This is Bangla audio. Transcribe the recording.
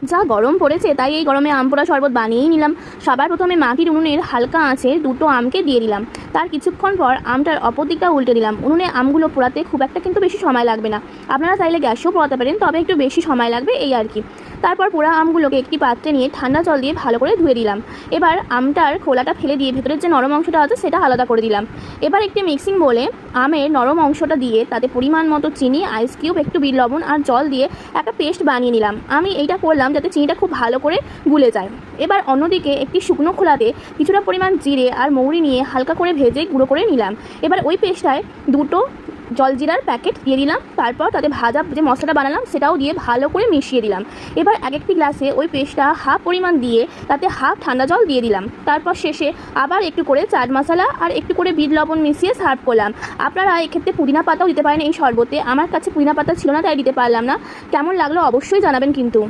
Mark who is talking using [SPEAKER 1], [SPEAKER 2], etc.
[SPEAKER 1] যা গরম পড়েছে তাই এই গরমে আম পোড়া শরবত বানিয়েই নিলাম। সবার প্রথমে মাটির উনুনের হালকা আঁচে দুটো আমকে দিয়ে দিলাম। তার কিছুক্ষণ পর আমটার অপর দিকটা উল্টে দিলাম। উনুনে আমগুলো পোড়াতে খুব একটা কিন্তু বেশি সময় লাগবে না, আপনারা চাইলে গ্যাসেও পোড়াতে পারেন, তবে একটু বেশি সময় লাগবে এই আর কি। তারপর পোড়া আমগুলোকে একটি পাত্রে নিয়ে ঠান্ডা জল দিয়ে ভালো করে ধুয়ে দিলাম। এবার আমটার খোলাটা ফেলে দিয়ে ভেতরের যে নরম অংশটা আছে সেটা আলাদা করে দিলাম। এবার একটি মিক্সিং বলে আমের নরম অংশটা দিয়ে তাতে পরিমাণ মতো চিনি, আইস কিউব, একটু বিট লবণ আর জল দিয়ে একটা পেস্ট বানিয়ে নিলাম। আমি এইটা করলাম যাতে চিনিটা খুব ভালো করে গুলে যায়। এবার অন্যদিকে একটি শুকনো খোলাতে কিছুটা পরিমাণ জিরে আর মৌরি নিয়ে হালকা করে ভেজে গুঁড়ো করে নিলাম। এবার ওই পেস্টটায় দুটো জলজিরার প্যাকেট দিয়ে দিলাম। তারপর তাতে ভাজা যে মশলাটা বানালাম সেটাও দিয়ে ভালো করে মিশিয়ে দিলাম। এবার এক একটি গ্লাসে ওই পেস্টটা হাফ পরিমাণ দিয়ে তাতে হাফ ঠান্ডা জল দিয়ে দিলাম। তারপর শেষে আবার একটু করে চাট মশলা আর একটু করে বিট লবণ মিশিয়ে সার্ভ করলাম। আপনারা এক্ষেত্রে পুদিনা পাতাও দিতে পারেন এই শরবতে। আমার কাছে পুদিনা পাতা ছিল না তাই দিতে পারলাম না। কেমন লাগলো অবশ্যই জানাবেন কিন্তু।